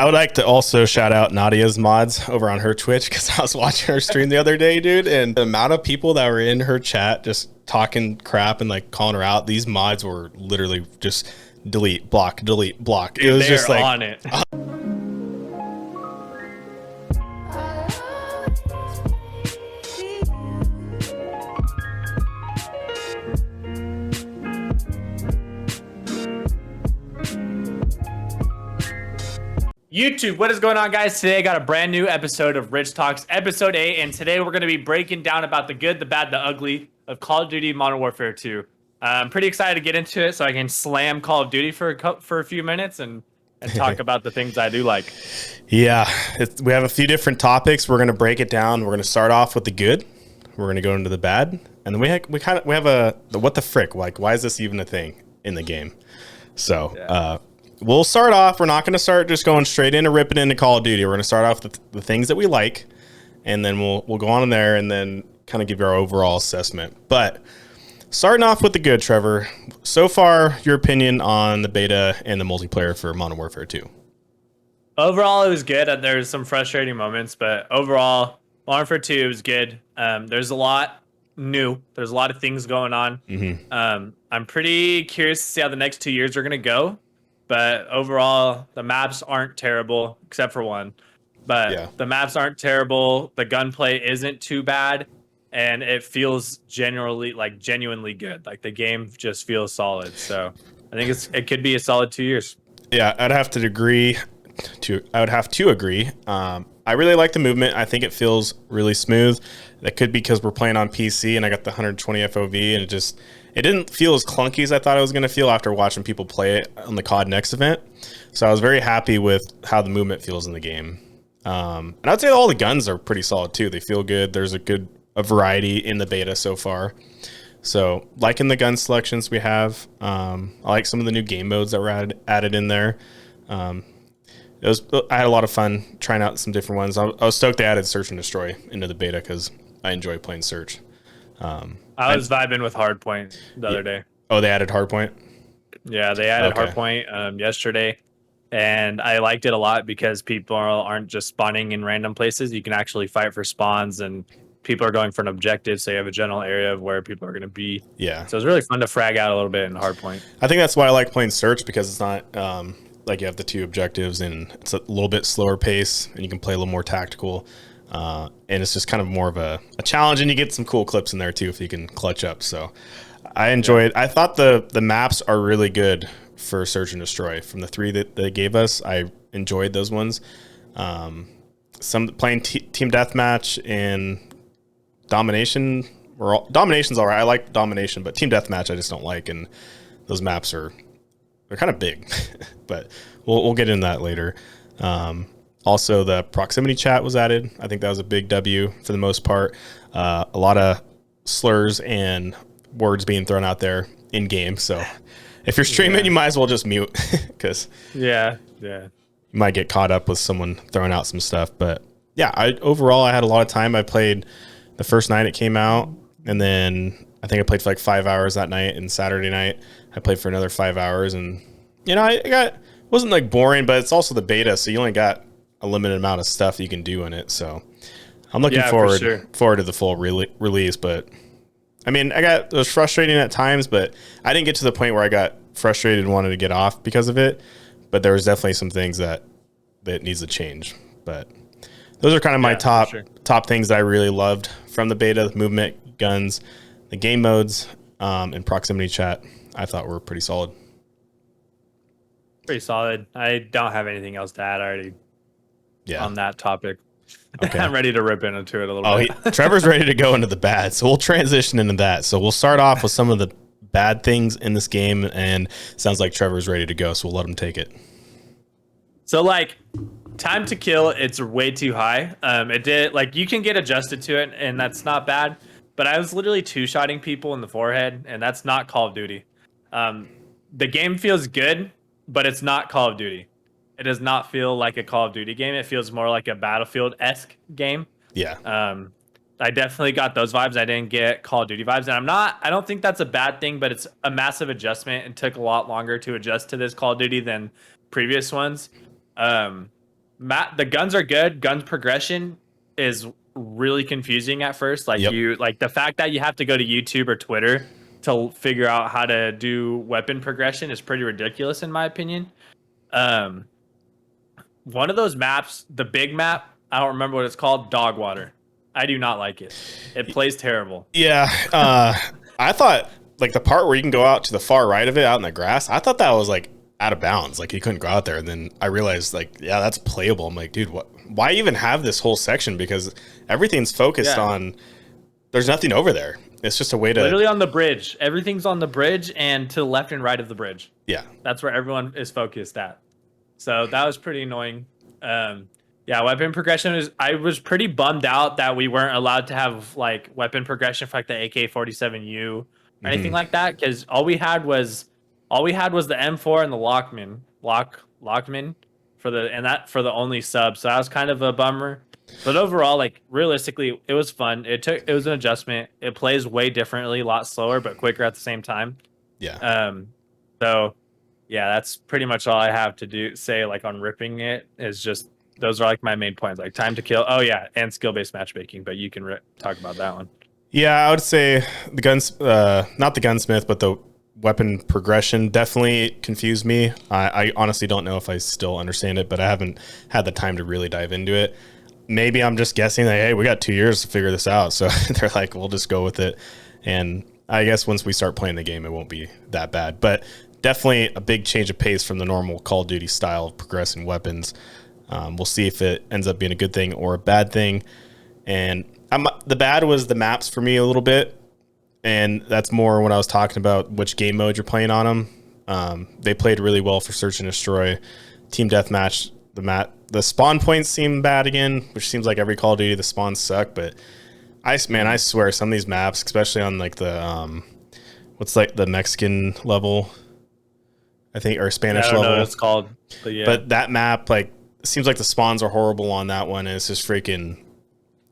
I would like to also shout out Nadia's mods over on her Twitch because I was watching her stream the other day, dude, and the amount of people that were in her chat just talking crap and like calling her out. These mods were literally just delete, block, delete, block. It was just like on it. YouTube, what is going on, guys? Today I got a brand new episode of RIDG Talks, episode 8, and today we're going to be breaking down about the good, the bad, the ugly of Call of Duty Modern Warfare 2. I'm pretty excited to get into it so I can slam Call of Duty for a few minutes and talk about the things I do like. Yeah, we have a few different topics. We're going to break it down. We're going to start off with the good. We're going to go into the bad, and then we have the what the frick? Like, why is this even a thing in the game? So, yeah. We'll start off. We're not going to start just going straight into ripping into Call of Duty. We're going to start off with the things that we like, and then we'll go on in there and then kind of give you our overall assessment. But starting off with the good, Trevor. So far, your opinion on the beta and the multiplayer for Modern Warfare 2. Overall, it was good. There's some frustrating moments, but overall, Modern Warfare 2 was good. There's a lot new. There's a lot of things going on. Mm-hmm. I'm pretty curious to see how the next 2 years are going to go. But overall, the maps aren't terrible, except for one. But yeah, the maps aren't terrible. The gunplay isn't too bad. And it feels genuinely good. Like the game just feels solid. So I think it could be a solid 2 years. Yeah, I would have to agree. I really like the movement. I think it feels really smooth. That could be because we're playing on PC and I got the 120 FOV and it didn't feel as clunky as I thought it was going to feel after watching people play it on the COD Next event. So I was very happy with how the movement feels in the game. And I'd say all the guns are pretty solid too. They feel good. There's a variety in the beta so far. So liking the gun selections we have. I like some of the new game modes that were added in there. I had a lot of fun trying out some different ones. I was stoked they added Search and Destroy into the beta because I enjoy playing Search. I was vibing with Hardpoint the other day. Oh, they added Hardpoint? Yeah, they added Hardpoint yesterday, and I liked it a lot because people aren't just spawning in random places. You can actually fight for spawns, and people are going for an objective, so you have a general area of where people are going to be. Yeah. So it's really fun to frag out a little bit in Hardpoint. I think that's why I like playing Search, because it's not like you have the two objectives, and it's a little bit slower pace, and you can play a little more tactical. And it's just kind of more of a challenge, and you get some cool clips in there too if you can clutch up. So I enjoy it. I thought the maps are really good for Search and Destroy. From the 3 that they gave us, I enjoyed those ones. Some playing team deathmatch and domination. Domination's all right. I like domination, but team deathmatch I just don't like. And those maps they're kind of big, but we'll get into that later. Also, the proximity chat was added. I think that was a big W for the most part. A lot of slurs and words being thrown out there in game. So if you're streaming, you might as well just mute because you might get caught up with someone throwing out some stuff. But yeah, overall I had a lot of time. I played the first night it came out, and then I think I played for like 5 hours that night, and Saturday night I played for another 5 hours. And wasn't like boring, but it's also the beta, so you only got a limited amount of stuff you can do in it. So I'm looking forward to the full release. But I mean, it was frustrating at times, but I didn't get to the point where I got frustrated and wanted to get off because of it. But there was definitely some things that needs to change. But those are kind of my top things that I really loved from the beta: the movement, guns, the game modes, and proximity chat. I thought were pretty solid. Pretty solid. I don't have anything else to add already. Yeah. On that topic. Okay. I'm ready to rip into it a little bit. Trevor's ready to go into the bad, so we'll transition into that. So we'll start off with some of the bad things in this game, and sounds like Trevor's ready to go, so we'll let him take it. So time to kill, it's way too high. You can get adjusted to it, and that's not bad, but I was literally two-shotting people in the forehead, and that's not Call of Duty. The game feels good, but it's not Call of Duty. It does not feel like a Call of Duty game. It feels more like a Battlefield-esque game. Yeah. I definitely got those vibes. I didn't get Call of Duty vibes. And I don't think that's a bad thing, but it's a massive adjustment. It took a lot longer to adjust to this Call of Duty than previous ones. The guns are good. Guns progression is really confusing at first. Like Yep. the fact that you have to go to YouTube or Twitter to figure out how to do weapon progression is pretty ridiculous in my opinion. Um, One of those maps, the big map, I don't remember what it's called, Dog Water. I do not like it. It plays terrible. Yeah. I thought like the part where you can go out to the far right of it out in the grass, I thought that was like out of bounds. Like you couldn't go out there. And then I realized like, yeah, that's playable. I'm like, dude, why even have this whole section? Because everything's focused on, there's nothing over there. It's just a way to literally on the bridge. Everything's on the bridge and to the left and right of the bridge. Yeah. That's where everyone is focused at. So that was pretty annoying. Yeah, weapon progression is. I was pretty bummed out that we weren't allowed to have like weapon progression for like the AK-47U or anything like that, because all we had was the M4 and the Lockman for the only sub. So that was kind of a bummer. But overall, like realistically, it was fun. It was an adjustment. It plays way differently, a lot slower but quicker at the same time. Yeah. So yeah, that's pretty much all I have to say like on ripping it. Is just those are like my main points, like time to kill. Oh yeah, and skill-based matchmaking, but you can talk about that one. Yeah, I would say the guns, not the gunsmith, but the weapon progression definitely confused me. I honestly don't know if I still understand it, but I haven't had the time to really dive into it. Maybe I'm just guessing that, hey, we got 2 years to figure this out. So they're like, we'll just go with it. And I guess once we start playing the game, it won't be that bad. But definitely a big change of pace from the normal Call of Duty style of progressing weapons. We'll see if it ends up being a good thing or a bad thing. And the bad was the maps for me a little bit. And that's more when I was talking about which game mode you're playing on them. They played really well for Search and Destroy. Team Deathmatch, the spawn points seem bad again, which seems like every Call of Duty, the spawns suck. But I swear some of these maps, especially on like the, what's like the Mexican level, I think, or Spanish level. I don't know what it's called, but yeah. But that map, like, it seems like the spawns are horrible on that one, and it's just freaking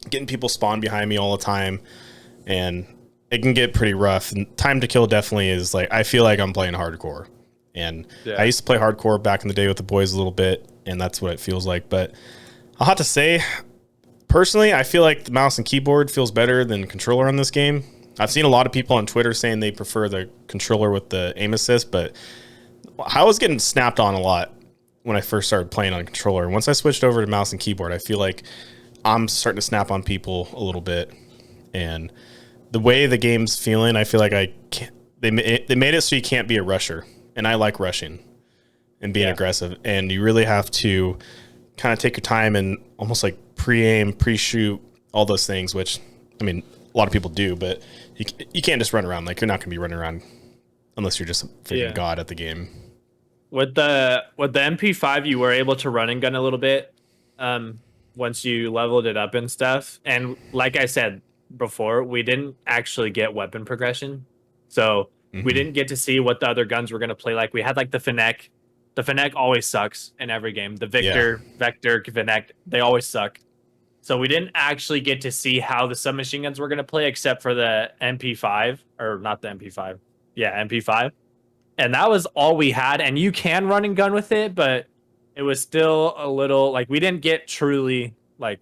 getting people spawn behind me all the time, and it can get pretty rough. And time to kill definitely is like, I feel like I'm playing hardcore, and I used to play hardcore back in the day with the boys a little bit, and that's what it feels like. But I'll have to say, personally, I feel like the mouse and keyboard feels better than controller on this game. I've seen a lot of people on Twitter saying they prefer the controller with the aim assist, but I was getting snapped on a lot when I first started playing on a controller. And once I switched over to mouse and keyboard, I feel like I'm starting to snap on people a little bit. And the way the game's feeling, I feel like they made it so you can't be a rusher. And I like rushing and being aggressive. And you really have to kind of take your time and almost like pre-aim, pre-shoot, all those things, which, I mean, a lot of people do, but you can't just run around. Like, you're not going to be running around unless you're just a freaking god at the game. With the MP5, you were able to run and gun a little bit once you leveled it up and stuff. And like I said before, we didn't actually get weapon progression. So we didn't get to see what the other guns were going to play like. We had like the Fennec. The Fennec always sucks in every game. The Vector, Fennec, they always suck. So we didn't actually get to see how the submachine guns were going to play except for the MP5, or not the MP5. Yeah, MP5. And that was all we had. And you can run and gun with it, but it was still a little like we didn't get truly like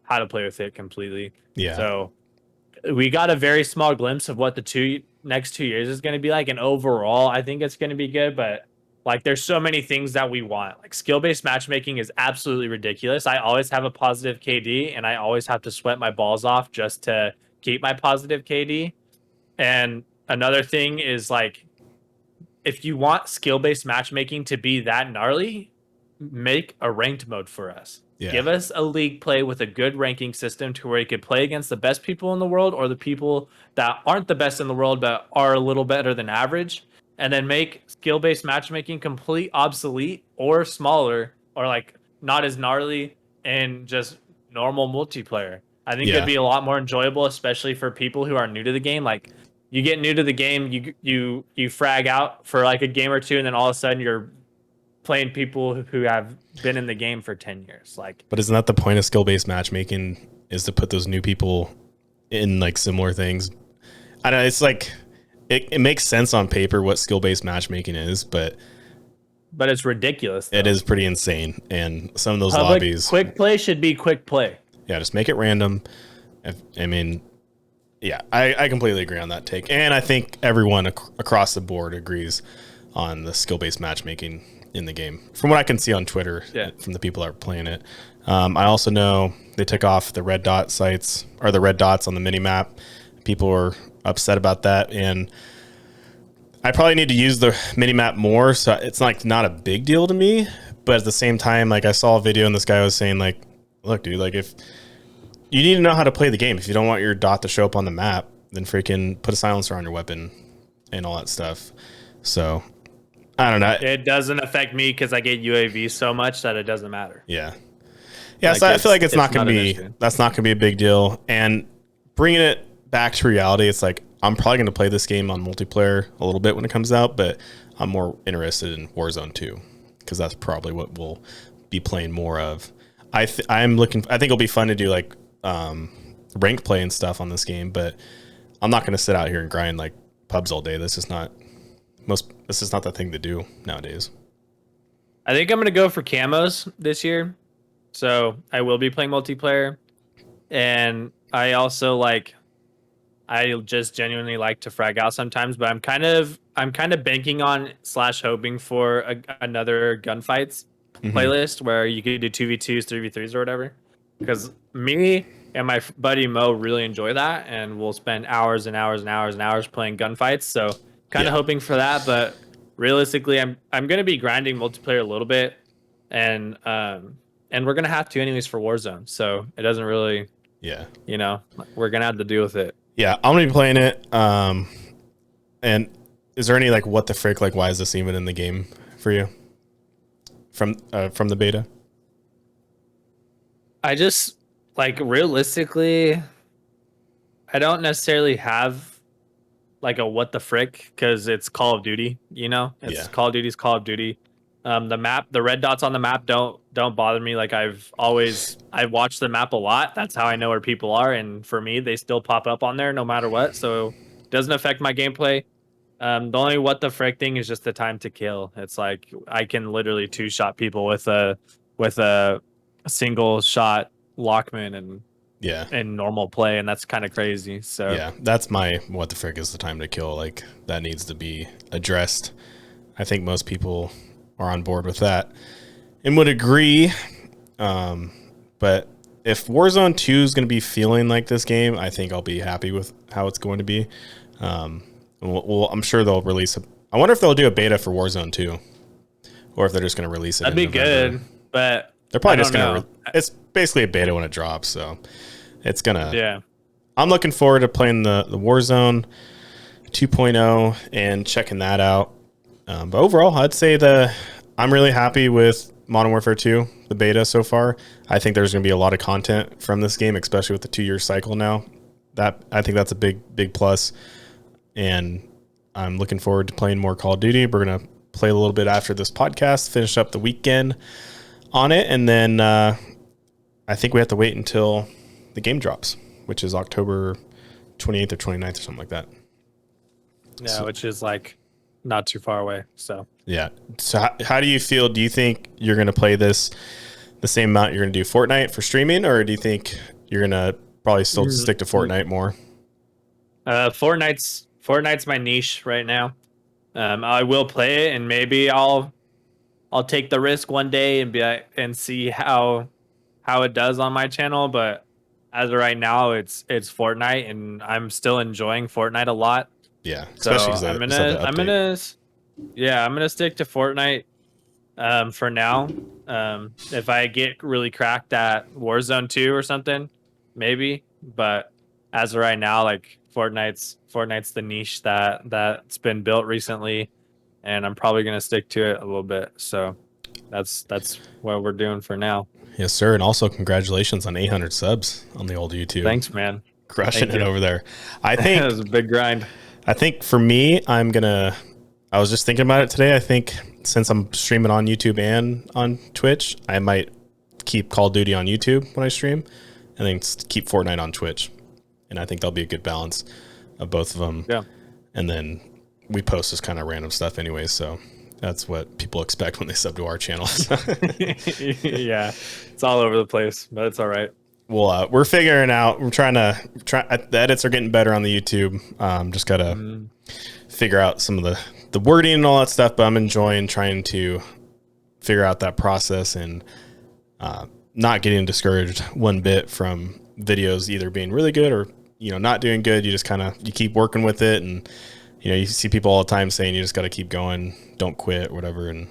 how to play with it completely. Yeah. So we got a very small glimpse of what the next 2 years is going to be like. And overall, I think it's going to be good. But like, there's so many things that we want. Like, skill-based matchmaking is absolutely ridiculous. I always have a positive KD, and I always have to sweat my balls off just to keep my positive KD. And another thing is like, if you want skill-based matchmaking to be that gnarly, make a ranked mode for us. Yeah. Give us a league play with a good ranking system to where you could play against the best people in the world or the people that aren't the best in the world but are a little better than average, and then make skill-based matchmaking complete obsolete or smaller or like not as gnarly and just normal multiplayer. I think it'd be a lot more enjoyable, especially for people who are new to the game. Like, you get new to the game, you frag out for like a game or two, and then all of a sudden you're playing people who have been in the game for 10 years. Like, but isn't that the point of skill-based matchmaking, is to put those new people in like similar things? I don't know, it's like it makes sense on paper what skill-based matchmaking is, but but it's ridiculous. Though. It is pretty insane. And some of those Public lobbies, quick play should be quick play. yeah, just make it random. I mean, yeah, I completely agree on that take. And I think everyone across the board agrees on the skill-based matchmaking in the game. From what I can see on Twitter, from the people that are playing it. I also know they took off the red dot sites, or the red dots on the mini map. People were upset about that, and I probably need to use the mini map more, so it's like not a big deal to me. But at the same time, like I saw a video and this guy was saying like, look, dude, like if you need to know how to play the game, if you don't want your dot to show up on the map, then freaking put a silencer on your weapon and all that stuff. So I don't know. It doesn't affect me because I get UAV so much that it doesn't matter. Yeah. Yeah, Like so I feel like it's not going to be, issue. that's not going to be a big deal. And bringing it back to reality, it's like, I'm probably going to play this game on multiplayer a little bit when it comes out, but I'm more interested in Warzone 2 because that's probably what we'll be playing more of. I think it'll be fun to do like rank play and stuff on this game, but I'm not going to sit out here and grind like pubs all day. This is not the thing to do nowadays. I think I'm going to go for camos this year. So I will be playing multiplayer. And I also I just genuinely like to frag out sometimes, but I'm kind of banking on / hoping for another gunfights playlist where you could do 2v2s, 3v3s or whatever. Because me and my buddy Mo really enjoy that, and we'll spend hours and hours and hours and hours playing gunfights. So kind of hoping for that, but realistically, I'm gonna be grinding multiplayer a little bit, and we're gonna have to anyways for Warzone. So it doesn't really, we're gonna have to deal with it. Yeah, I'm gonna be playing it. And is there any like what the frick, like why is this even in the game for you from the beta? I just realistically, I don't necessarily have like a what the frick because it's Call of Duty. Call of Duty's Call of Duty. The red dots on the map don't bother me. Like I've watched the map a lot. That's how I know where people are, and for me, they still pop up on there no matter what. So it doesn't affect my gameplay. The only what the frick thing is just the time to kill. It's like I can literally 2-shot people with a single shot Lockman and normal play, and that's kind of crazy. So yeah, that's my what the frick is the time to kill. Like that needs to be addressed. I think most people are on board with that and would agree. But if Warzone 2 is going to be feeling like this game, I think I'll be happy with how it's going to be. I'm sure they'll release I wonder if they'll do a beta for Warzone 2 or if they're just going to release it. That'd be November. good, but they're probably just going to, it's basically a beta when it drops. So it's going to, yeah, I'm looking forward to playing the Warzone 2.0 and checking that out. But overall, I'd say I'm really happy with Modern Warfare 2, the beta so far. I think there's going to be a lot of content from this game, especially with the 2-year cycle now. I think that's a big plus. And I'm looking forward to playing more Call of Duty. We're going to play a little bit after this podcast, finish up the weekend on it. And then I think we have to wait until the game drops, which is October 28th or 29th or something like that. Yeah, which is not too far away. So yeah. So how do you feel? Do you think you're going to play this the same amount you're going to do Fortnite for streaming, or do you think you're going to probably still stick to Fortnite more? Fortnite's my niche right now. I will play it, and maybe I'll take the risk one day and see how it does on my channel. But as of right now, it's Fortnite, and I'm still enjoying Fortnite a lot. Yeah, so I'm gonna stick to Fortnite for now. If I get really cracked at Warzone 2 or something, maybe. But as of right now, Fortnite's the niche that's been built recently, and I'm probably gonna stick to it a little bit. So that's what we're doing for now. Yes, sir. And also congratulations on 800 subs on the old YouTube. Thanks, man. Crushing it over there. I think it was a big grind. I think for me, I was just thinking about it today. I think since I'm streaming on YouTube and on Twitch, I might keep Call of Duty on YouTube when I stream and then keep Fortnite on Twitch. And I think that'll be a good balance of both of them. Yeah. And then we post this kind of random stuff anyway. So that's what people expect when they sub to our channel. Yeah, it's all over the place, but it's all right. Well, we're figuring out. We're trying to the edits are getting better on the YouTube. Just gotta figure out some of the wording and all that stuff. But I'm enjoying trying to figure out that process and not getting discouraged one bit from videos either being really good or not doing good. You just you keep working with it, and you see people all the time saying you just got to keep going, don't quit, or whatever. And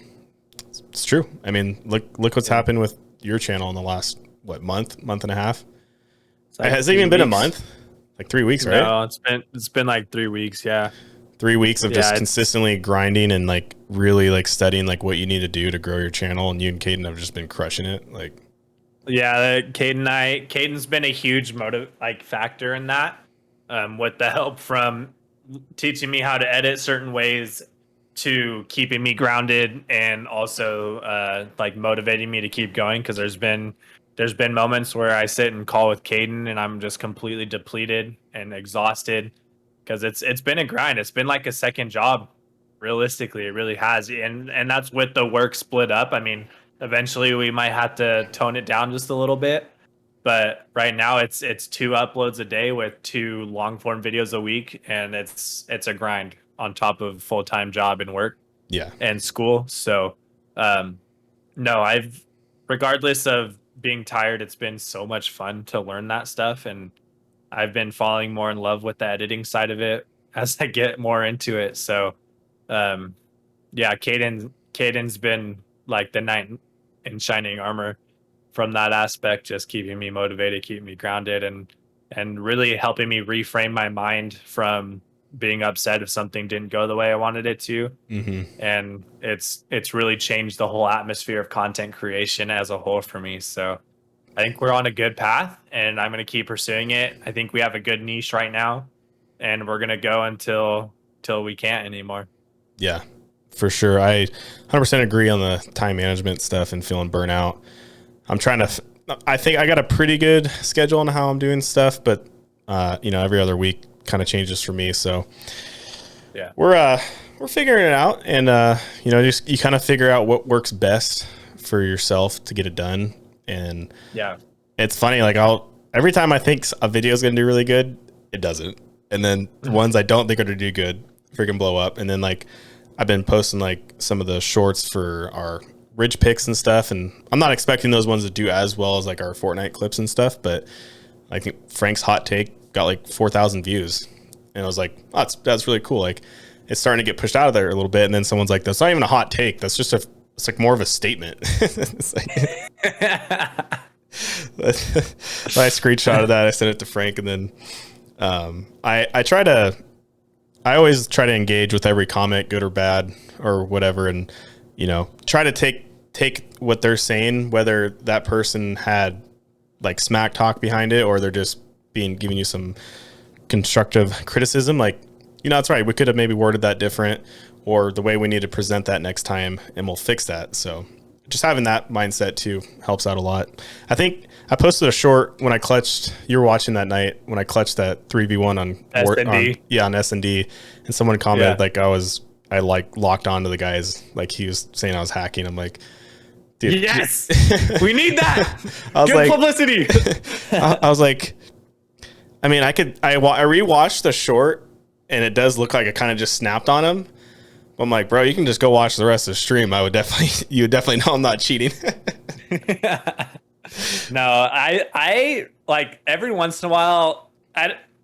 it's true. I mean, look what's happened with your channel in the last month and a half. Like has it even been a month? Like 3 weeks, right? No, it's been like 3 weeks. Yeah, 3 weeks of just consistently grinding and like really like studying like what you need to do to grow your channel. And you and Caden have just been crushing it. Like, yeah, Caden's been a huge factor in that. With the help from teaching me how to edit certain ways, to keeping me grounded, and also like motivating me to keep going, because there's been moments where I sit and call with Caden and I'm just completely depleted and exhausted, because it's been a grind. It's been like a second job, realistically. It really has. And that's with the work split up. I mean, eventually we might have to tone it down just a little bit, but right now it's 2 uploads a day with 2 long form videos a week, and it's a grind on top of full-time job and work and school. So no, regardless of being tired, it's been so much fun to learn that stuff, and I've been falling more in love with the editing side of it as I get more into it. So yeah, Caden's been like the knight in shining armor from that aspect, just keeping me motivated, keeping me grounded, and really helping me reframe my mind from being upset if something didn't go the way I wanted it to. And it's really changed the whole atmosphere of content creation as a whole for me. So I think we're on a good path, and I'm going to keep pursuing it. I think we have a good niche right now, and we're going to go until we can't anymore. Yeah, for sure. I 100% agree on the time management stuff and feeling burnout. I'm trying to, I think I got a pretty good schedule on how I'm doing stuff, but every other week kind of changes for me. So yeah, we're figuring it out, and just you kind of figure out what works best for yourself to get it done. And yeah, it's funny, like every time I think a video is going to do really good, it doesn't. And then the ones I don't think are going to do good freaking blow up. And then like I've been posting like some of the shorts for our RIDG picks and stuff, and I'm not expecting those ones to do as well as like our Fortnite clips and stuff, but I think Frank's hot take got like 4,000 views, and I was like, oh, that's really cool. Like it's starting to get pushed out of there a little bit, and then someone's like, that's not even a hot take, that's just it's like more of a statement. It's like, I screenshotted that, I sent it to Frank, and then I always try to engage with every comment, good or bad or whatever, and try to take what they're saying, whether that person had like smack talk behind it or they're just giving you some constructive criticism. Like, that's right, we could have maybe worded that different, or the way we need to present that next time, and we'll fix that. So just having that mindset too helps out a lot. I think I posted a short when I clutched, you were watching that night when I clutched that 3v1 on S&D. On S&D, and someone commented like I like locked onto the guys, like he was saying I was hacking. I'm like, dude, yes, we need that. I was good like, publicity. I was like, I mean, I rewatched the short, and it does look like it kind of just snapped on him. But I'm like, bro, you can just go watch the rest of the stream. You would definitely know I'm not cheating. No, I like every once in a while,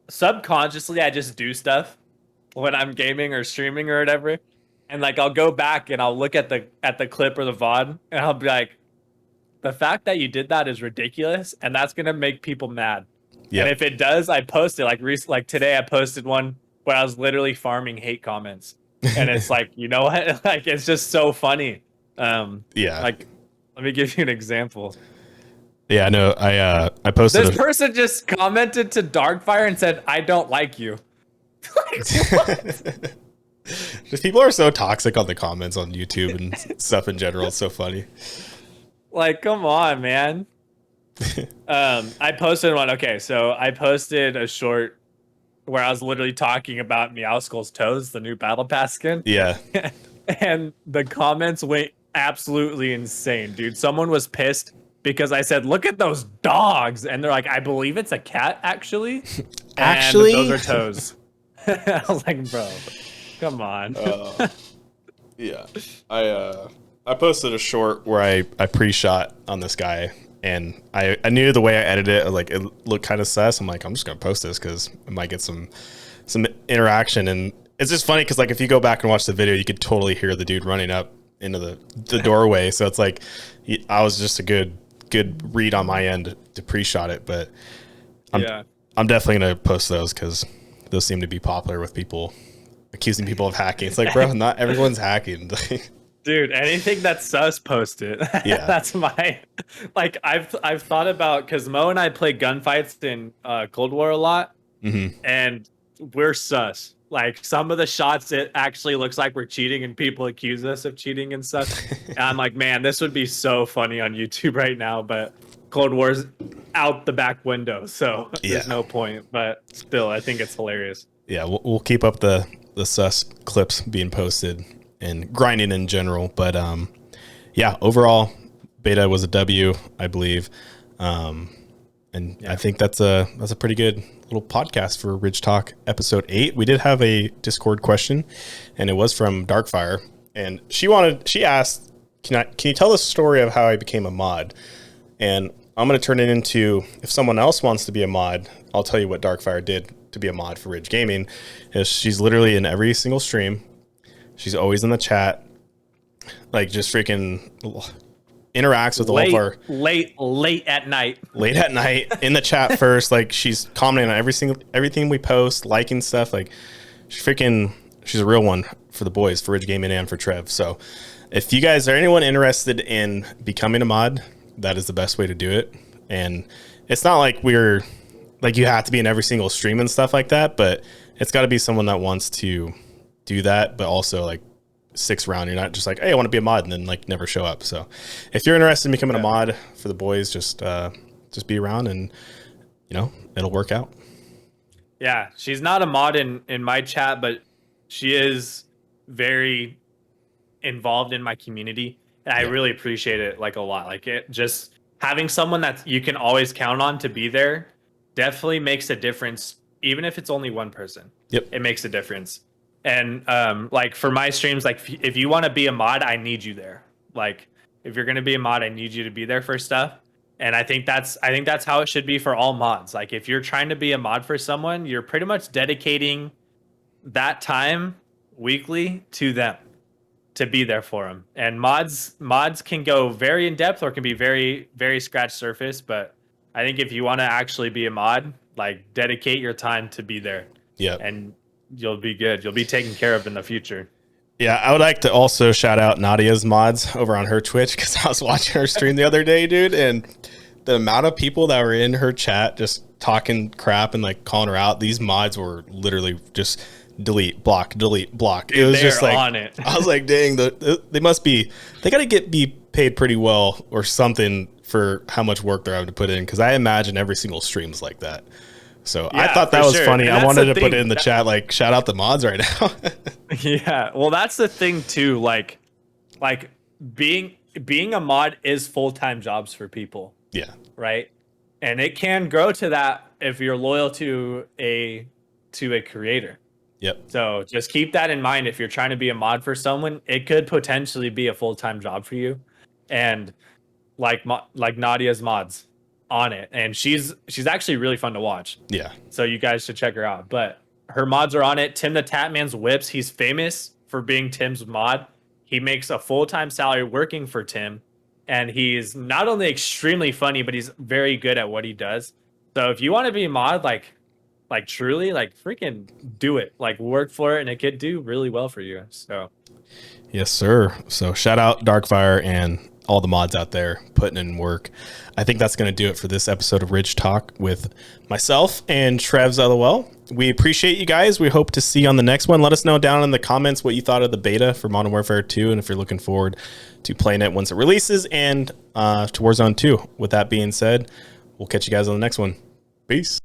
subconsciously I just do stuff when I'm gaming or streaming or whatever, and like I'll go back and I'll look at the clip or the VOD, and I'll be like, the fact that you did that is ridiculous, and that's gonna make people mad. Yep. And if it does, I post it. Like today, I posted one where I was literally farming hate comments, and it's like, you know what? Like it's just so funny. Yeah. Like, let me give you an example. Yeah, no, I posted. This person just commented to Darkfire and said, "I don't like you." Like, what? Just people are so toxic on the comments on YouTube and stuff in general. It's so funny. Like, come on, man. I posted one. Okay, so I posted a short where I was literally talking about Meowskull's toes, the new Battle Pass skin. Yeah. and the comments went absolutely insane, dude. Someone was pissed because I said, "Look at those dogs," and they're like, "I believe it's a cat, actually," and those Actually, are toes. I was like, "Bro, come on." yeah, I posted a short where I pre-shot on this guy, and I knew the way I edited it, like it looked kind of sus. I'm like, I'm just gonna post this because I might get some interaction, and it's just funny because like if you go back and watch the video, you could totally hear the dude running up into the doorway. So it's like I was just a good read on my end to pre-shot it, but I'm definitely gonna post those because those seem to be popular with people accusing people of hacking. It's like, bro, not everyone's hacking. Dude, anything that's sus, post it. Yeah. That's my, like, I've thought about, because Mo and I play gunfights in Cold War a lot, and we're sus. Like, some of the shots, it actually looks like we're cheating, and people accuse us of cheating and stuff. And I'm like, man, this would be so funny on YouTube right now, but Cold War's out the back window, so there's no point. But still, I think it's hilarious. Yeah, we'll keep up the sus clips being posted and grinding in general. But yeah, overall, beta was a W, I believe. I think that's a pretty good little podcast for Ridge Talk episode 8. We did have a Discord question, and it was from Darkfire, and she asked, can you tell the story of how I became a mod? And I'm going to turn it into, if someone else wants to be a mod, I'll tell you what Darkfire did to be a mod for Ridge Gaming. Is she's literally in every single stream. She's always in the chat, like just freaking interacts with all of our late at night in the chat first. Like she's commenting on everything we post, liking stuff. Like she's a real one for the boys, for Ridge Gaming and for Trev. So if you guys are anyone interested in becoming a mod, that is the best way to do it. And it's not like we're like you have to be in every single stream and stuff like that, but it's got to be someone that wants to do that, but also like sticks around. You're not just like, hey, I want to be a mod and then like never show up. So if you're interested in becoming a mod for the boys, just be around and it'll work out. Yeah, she's not a mod in my chat, but she is very involved in my community. And I really appreciate it like a lot. Like it just having someone that you can always count on to be there definitely makes a difference. Even if it's only one person, it makes a difference. And like for my streams, like if you want to be a mod, I need you there. Like if you're going to be a mod, I need you to be there for stuff. And I think that's how it should be for all mods. Like if you're trying to be a mod for someone, you're pretty much dedicating that time weekly to them to be there for them. And mods can go very in depth or can be very, very scratch surface. But I think if you want to actually be a mod, like dedicate your time to be there. Yeah. And you'll be good. You'll be taken care of in the future. Yeah, I would like to also shout out Nadia's mods over on her Twitch, because I was watching her stream the other day, dude, and the amount of people that were in her chat just talking crap and like calling her out. These mods were literally just delete, block. It was just like on it. I was like, dang, they got to be paid pretty well or something for how much work they're having to put in, because I imagine every single stream's like that. So I thought that was funny. I wanted to put it in the chat, like shout out the mods right now. Yeah, well, that's the thing too. Like being a mod is full-time jobs for people. Yeah. Right. And it can grow to that if you're loyal to a creator. Yep. So just keep that in mind. If you're trying to be a mod for someone, it could potentially be a full-time job for you. And like Nadia's mods on it, and she's actually really fun to watch. Yeah. So you guys should check her out. But her mods are on it. Tim the Tatman's whips. He's famous for being Tim's mod. He makes a full-time salary working for Tim, and he's not only extremely funny, but he's very good at what he does. So if you want to be a mod, like truly, like freaking do it. Like work for it, and it could do really well for you. So yes, sir. So shout out Darkfire and all the mods out there putting in work. I think that's going to do it for this episode of Ridge Talk with myself and Trev's LOL. We appreciate you guys. We hope to see you on the next one. Let us know down in the comments what you thought of the beta for Modern Warfare 2, and if you're looking forward to playing it once it releases, and to Warzone 2. With that being said, we'll catch you guys on the next one. Peace.